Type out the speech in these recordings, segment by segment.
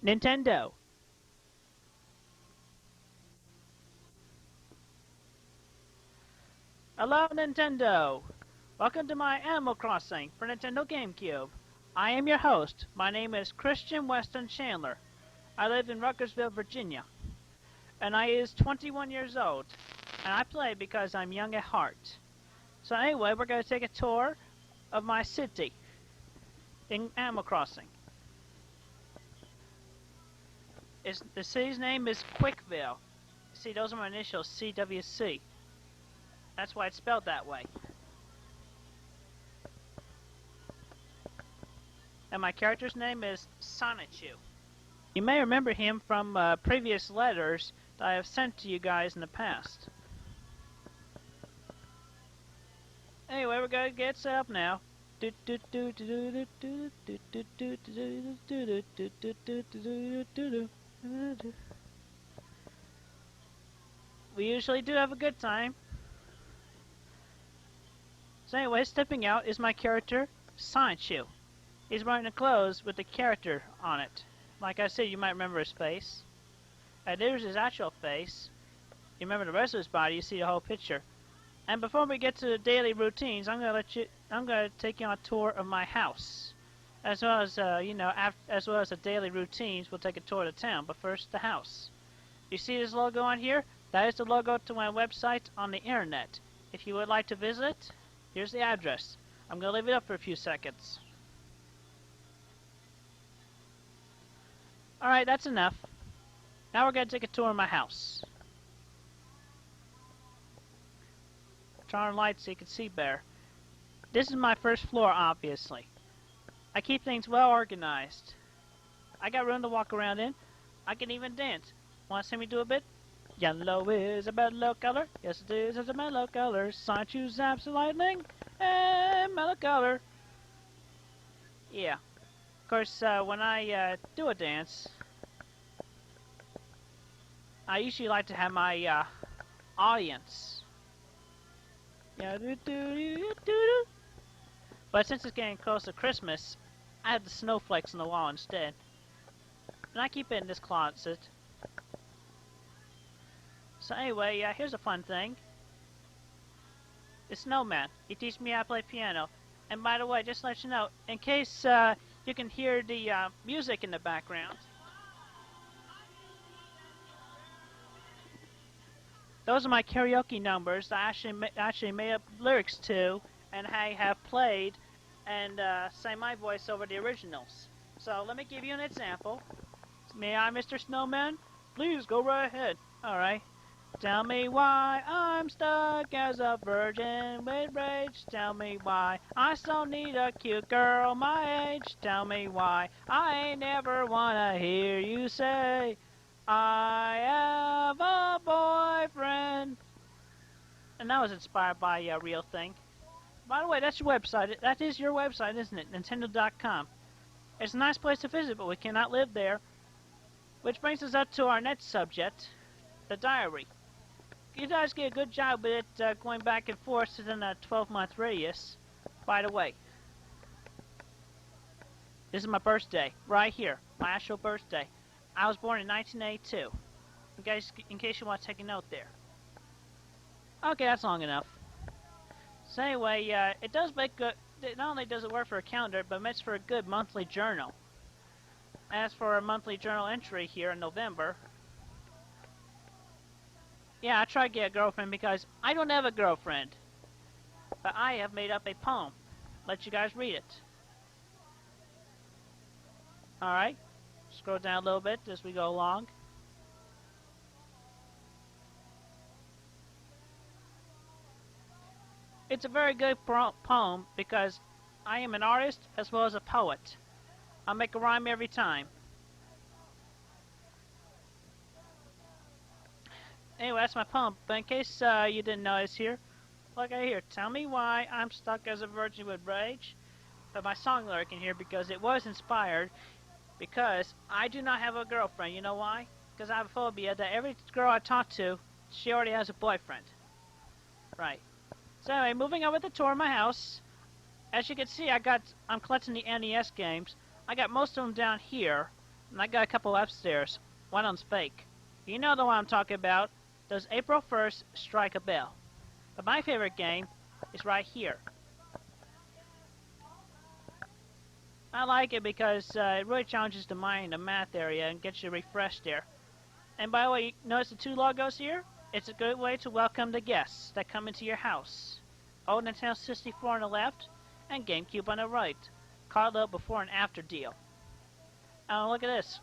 Nintendo. Hello, Nintendo. Welcome to my Animal Crossing for Nintendo GameCube. I am your host. My name is Christian Weston Chandler. I live in Ruckersville, Virginia. And I is 21 years old. And I play because I'm young at heart. So anyway, we're going to take a tour of my city in Animal Crossing. The city's name is Quickville. See, those are my initials, CWC. That's why it's spelled that way. And my character's name is Sonichu. You may remember him from previous letters that I have sent to you guys in the past. Anyway, we're going to get set up now. We usually do have a good time. So anyway, stepping out is my character, Sonichu. He's wearing the clothes with the character on it. Like I said, you might remember his face. And there's his actual face. You remember the rest of his body, you see the whole picture. And before we get to the daily routines, I'm gonna take you on a tour of my house. As well as as well as the daily routines, we'll take a tour of the town. But first, the house. You see this logo on here? That is the logo to my website on the internet. If you would like to visit, here's the address. I'm going to leave it up for a few seconds. Alright, that's enough. Now we're going to take a tour of my house. Turn on lights so you can see better. This is my first floor, obviously. I keep things well organized. I got room to walk around in. I can even dance. Want to see me do a bit? Yellow is a mellow color. Yes, it is. It's a mellow color. Sonichu zaps the lightning. And mellow color. Yeah. Of course, when I do a dance, I usually like to have my audience. Yeah, but since it's getting close to Christmas, I have the snowflakes on the wall instead. And I keep it in this closet. So anyway, here's a fun thing. The snowman. He teaches me how to play piano. And by the way, just to let you know, in case you can hear the music in the background, those are my karaoke numbers that I actually made up lyrics to, and I have played and sang my voice over the originals. So let me give you an example. May I, Mr. Snowman? Please go right ahead. Alright. Tell me why I'm stuck as a virgin with rage. Tell me why I still need a cute girl my age. Tell me why I ain't never wanna hear you say I have a boyfriend. And that was inspired by a real thing. By the way, that's your website. That is your website, isn't it? Nintendo.com. It's a nice place to visit, but we cannot live there. Which brings us up to our next subject, the diary. You guys get a good job with it going back and forth within a 12-month radius. By the way, this is my birthday, right here, my actual birthday. I was born in 1982. In case you want to take a note there. Okay, that's long enough. So anyway, it does make good. Not only does it work for a calendar, but it makes for a good monthly journal. As for a monthly journal entry here in November. Yeah, I tried to get a girlfriend because I don't have a girlfriend. But I have made up a poem. Let you guys read it. Alright. Scroll down a little bit as we go along. It's a very good poem because I am an artist as well as a poet. I'll make a rhyme every time. Anyway, that's my poem. But in case you didn't notice here, look right here. Tell me why I'm stuck as a virgin with rage. But my song lyric in here because it was inspired because I do not have a girlfriend. You know why? Because I have a phobia that every girl I talk to, she already has a boyfriend. Right. So anyway, moving on with the tour of my house. As you can see, I'm collecting the NES games. I got most of them down here. And I got a couple upstairs. One on's fake. You know the one I'm talking about. Does April 1st strike a bell? But my favorite game is right here. I like it because it really challenges the mind in the math area and gets you refreshed there. And by the way, you notice the two logos here? It's a good way to welcome the guests that come into your house. Old Nintendo 64 on the left, and GameCube on the right. Called a before and after deal. Oh, look at this.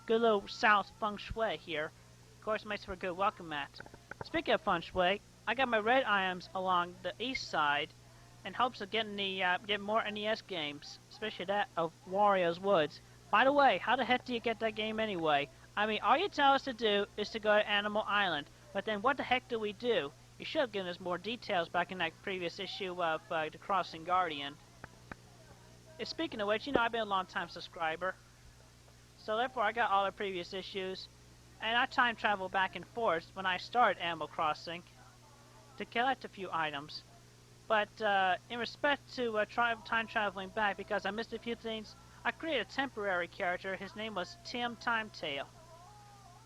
Good little south feng shui here. Of course, makes for a good welcome mat. Speaking of feng shui, I got my red items along the east side in hopes of getting more NES games, especially that of Wario's Woods. By the way, how the heck do you get that game anyway? I mean, all you tell us to do is to go to Animal Island, but then what the heck do we do? You should have given us more details back in that previous issue of The Crossing Guardian. Speaking of which, you know, I've been a long-time subscriber, so therefore I got all the previous issues, and I time travel back and forth when I started Animal Crossing to collect a few items. But in respect to time traveling back, because I missed a few things, I created a temporary character. His name was Tim Timetail.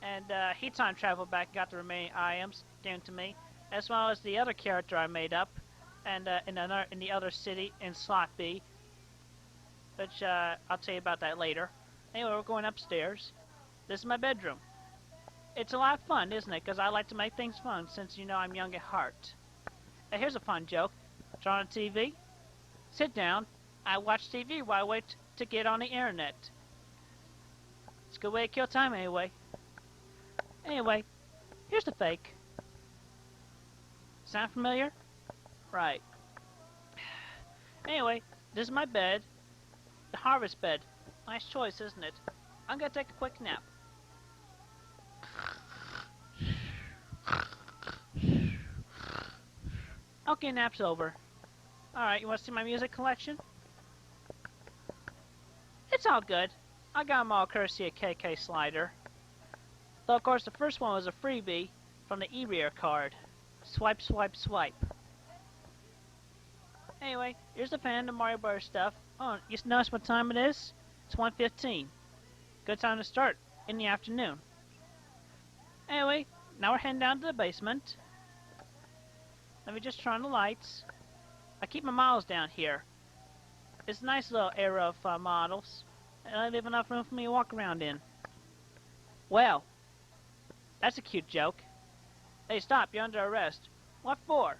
And he time traveled back and got the remaining items given to me, as well as the other character I made up, and in the other city in Slot B, which I'll tell you about that later. Anyway, we're going upstairs. This is my bedroom. It's a lot of fun, isn't it? Because I like to make things fun, since you know I'm young at heart. Now, here's a fun joke. Turn on the TV. Sit down. I watch TV while I wait to get on the internet. It's a good way to kill time anyway. Anyway, here's the fake. Sound familiar? Right. Anyway, this is my bed. The harvest bed. Nice choice, isn't it? I'm gonna take a quick nap. Okay, nap's over. Alright, you wanna see my music collection? It's all good. I got them all courtesy of KK Slider. Though, of course, the first one was a freebie from the e-reader card. Swipe, swipe, swipe. Anyway, here's the fan, the Mario Bros. Stuff. Oh, you notice what time it is? It's 1:15. Good time to start in the afternoon. Anyway, now we're heading down to the basement. Let me just turn on the lights. I keep my models down here. It's a nice little area of models, and I leave enough room for me to walk around in. Well, that's a cute joke. Hey, stop, you're under arrest. What for?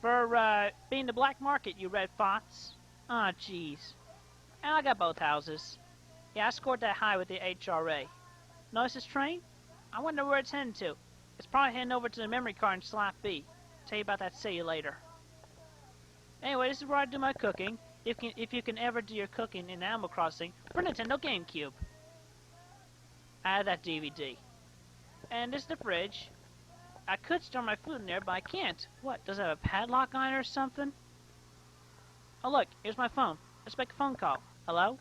For, being the black market, you red fox. Aw, jeez. And I got both houses. Yeah, I scored that high with the HRA. Notice this train? I wonder where it's heading to. It's probably heading over to the memory card in slot B. Tell you about that, see you later. Anyway, this is where I do my cooking. If you can ever do your cooking in Animal Crossing for Nintendo GameCube. I have that DVD. And this is the fridge. I could store my food in there, but I can't. What, does it have a padlock on it or something? Oh look, here's my phone. Let's make a phone call. Hello?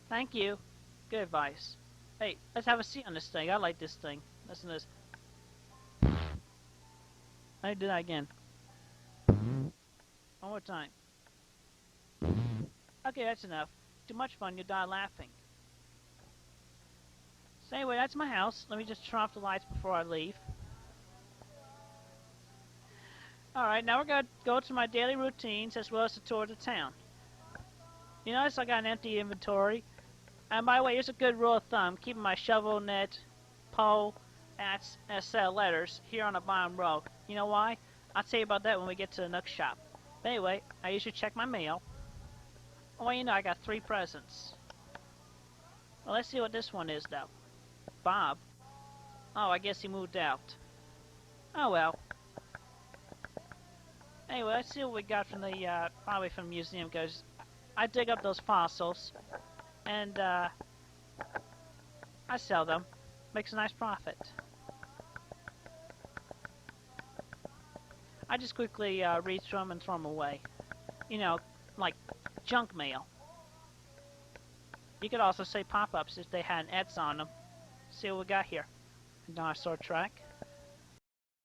Thank you. Good advice. Hey, let's have a seat on this thing. I like this thing. Listen to this. Let me do that again. One more time. Okay, that's enough. Too much fun, you'll die laughing. So anyway, that's my house. Let me just turn off the lights before I leave. Alright, now we're going to go to my daily routines as well as the tour of the town. You notice I got an empty inventory. And by the way, here's a good rule of thumb. Keeping my shovel, net, pole, and a set of letters here on the bottom row. You know why? I'll tell you about that when we get to the Nook shop. But anyway, I usually check my mail. Oh, well, you know, I got 3 presents. Well, let's see what this one is, though. Bob. Oh, I guess he moved out. Oh, well. Anyway, let's see what we got from the, probably from the museum, because I dig up those fossils, and, I sell them. Makes a nice profit. I just quickly, read through them and throw them away. You know, like junk mail. You could also say pop-ups if they had an Eds on them. See what we got here. A dinosaur track.